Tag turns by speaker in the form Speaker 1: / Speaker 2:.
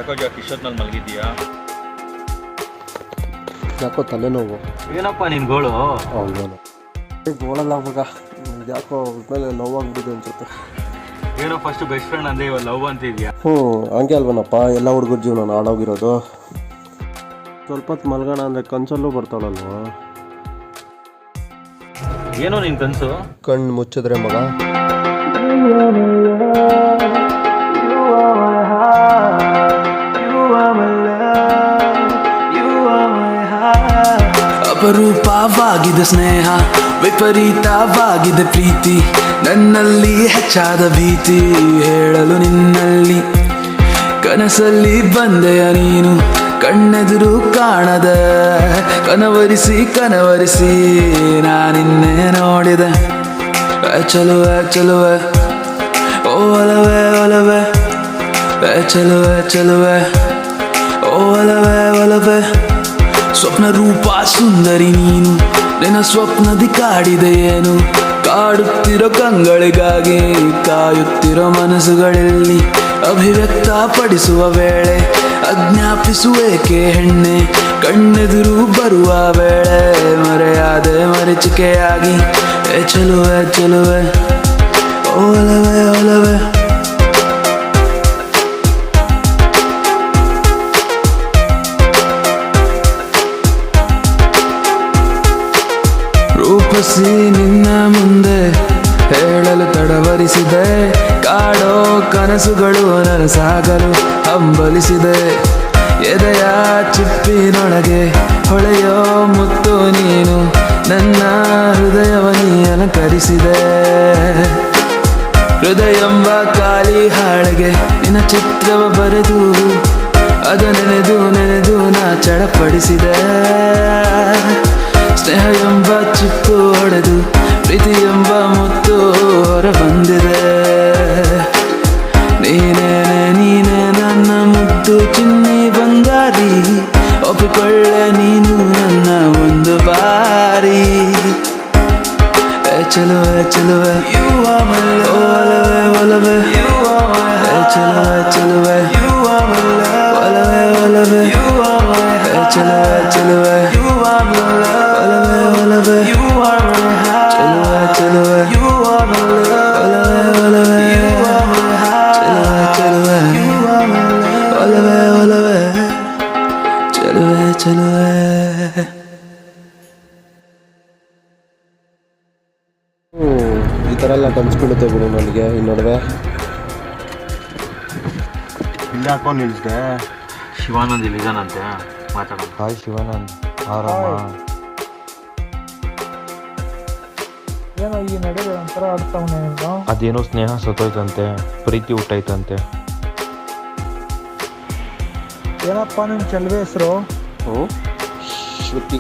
Speaker 1: ಯಾಕೋ ಜಾಕ್ ಇಷ್ಟೊತ್ನಲ್ಲಿ ಮಲಗಿದ್ಯಾ?
Speaker 2: ಯಾಕೋ ತಲೆನೋವು.
Speaker 1: ಏನಪ್ಪ ನಿನ್ ಗೋಳು?
Speaker 2: ಹೌದೇನು ಗೋಳಲ್ಲ ಮಗ, ಯಾಕೋ ಮೇಲೆ ನೋವಾಗ್ಬಿಟ್ಟಿದೆ ಅನ್ಸುತ್ತೆ.
Speaker 1: ಏನೋ ಫಸ್ಟ್ ಬೆಸ್ಟ್ ಫ್ರೆಂಡ್ ಅಂದೆ, ಇವಾಗ ಲವ್ ಅಂತಿದ್ಯಾ?
Speaker 2: ಹಂಗೆ ಅಲ್ವನಪ್ಪ, ಎಲ್ಲ ಹುಡುಗರ ಜೀವನ ಹಾಳಾಗಿರೋದು. ಸ್ವಲ್ಪ ಹೊತ್ತು ಮಲ್ಗೋಣ ಅಂದರೆ ಕನ್ಸಲ್ಲೂ ಬರ್ತಾಳಲ್ವ.
Speaker 1: ಏನೋ ನಿನ್ ಕನಸು?
Speaker 2: ಕಣ್ಣು ಮುಚ್ಚಿದ್ರೆ ಮಗ
Speaker 3: ಅಪರೂಪವಾಗಿದೆ ಸ್ನೇಹ, ವಿಪರೀತವಾಗಿದೆ ಪ್ರೀತಿ, ನನ್ನಲ್ಲಿ ಹೆಚ್ಚಾದ ಭೀತಿ ಹೇಳಲು ನಿನ್ನಲ್ಲಿ. ಕನಸಲ್ಲಿ ಬಂದೆಯ ನೀನು, ಕಣ್ಣೆದುರು ಕಾಣದ ಕನವರಿಸಿ ಕನವರಿಸಿ ನಾನಿನ್ನೆ ನೋಡಿದೆ. ಚಲುವೆ ಚಲುವೆ ಓ ಒಲವೆ ಒಲವೆ, ಚಲುವೆ ಚಲುವೆ ಓ ಒಲವೆ ಒಲವೆ. ಸ್ವಪ್ನ ರೂಪ ಸುಂದರಿ ನೀನು, ನಿನ್ನ ಸ್ವಪ್ನದಿ ಕಾಡಿದೆ ಏನು? ಕಾಡುತ್ತಿರೋ ಕಂಗಳಿಗಾಗಿ ಕಾಯುತ್ತಿರೋ ಮನಸ್ಸುಗಳಲ್ಲಿ ಅಭಿವ್ಯಕ್ತ ಪಡಿಸುವ ವೇಳೆ ಅಜ್ಞಾಪಿಸುವೇಕೆ ಹೆಣ್ಣೆ? ಕಣ್ಣೆದುರು ಬರುವ ವೇಳೆ ಮರೆಯಾದೆ ಮರೀಚಿಕೆಯಾಗಿ. ಚಲುವೆ ಚಲುವೆ ಒಲವೆ ಒಲವೆ. ರೂಪಸಿ ನಿನ್ನ ಮುಂದೆ ಹೇಳಲು ತಡವರಿಸಿದೆ, ಕಾಡೋ ಕನಸುಗಳು ನನಸಾಗಲು ಹಂಬಲಿಸಿದೆ. ಎದೆಯ ಚಿಪ್ಪಿನೊಳಗೆ ಹೊಳೆಯೋ ಮುತ್ತು ನೀನು, ನನ್ನ ಹೃದಯವನಿ ಅಲಂಕರಿಸಿದೆ. ಹೃದಯಂಬ ಖಾಲಿ ಹಾಳೆಗೆ ನಿನ್ನ ಚಿತ್ರವ ಬರೆದು ಅದ ನೆನೆದು ನೆನೆದು ನಾ ಚಡಪಡಿಸಿದೆ. ಸ್ನೇಹ ಎಂಬ ಚಿಪ್ಪು ಹೊಡೆದು ಪ್ರೀತಿ ಎಂಬ ಮುತ್ತು ಹೊರ ಬಂದಿದೆ. ನೀನೇ ನೀನೇ ನನ್ನ ಮುದ್ದು ಚಿನ್ನಿ ಬಂಗಾರಿ, ಒಪ್ಪಿಕೊಳ್ಳೆ ನೀನು ನನ್ನ ಒಂದು ಬಾರಿ. ಚಲುವೆ ಚಲುವೆ ಒಲವೆ ಒಲವೆ, ಚಲುವೆ ಚಲುವೆ ಒಲವೆ ಒಲವೆ, ಚಲುವೆ ಚಲುವೆ ಒಲವೆ ಒಲವೆ, ಚಲುವೆ ಚಲುವೆ ಒಲವೆ ಒಲವೆ, ಚಲುವೆ ಚಲುವೆ ಒಲವೆ ಒಲವೆ, ಚಲುವೆ ಚಲುವೆ.
Speaker 2: ಈ ಥರ ಎಲ್ಲ ಕನ್ಸ್ಬಿಡುತ್ತೆ ಬಿಡು ನನಗೆ ಈ ನಡುವೆ.
Speaker 1: ಇಲ್ಲ ಹಾಕೋ ನಿಲ್ಸ್ದೆ. ಶಿವಾನಂದ್ ಇಲ್ಲಿದ್ದಾನಂತೆ, ಮಾತಾಡೋಣ.
Speaker 4: ಹಾಯ್ ಶಿವಾನಂದ್, ಆರಾಮ?
Speaker 5: ಏನೋ ಈ ನಡುವೆ ಒಂಥರ ಆಡ್ತಾವನೆ.
Speaker 4: ಅದೇನೋ ಸ್ನೇಹ ಸತ್ತೋಯ್ತಂತೆ, ಪ್ರೀತಿ ಹುಟ್ಟೈತಂತೆ.
Speaker 5: ಏನಪ್ಪ ನಿಮ್ಮ ಚೆಲುವೆ ಹೆಸರು?
Speaker 2: ಶ್ರುತಿ.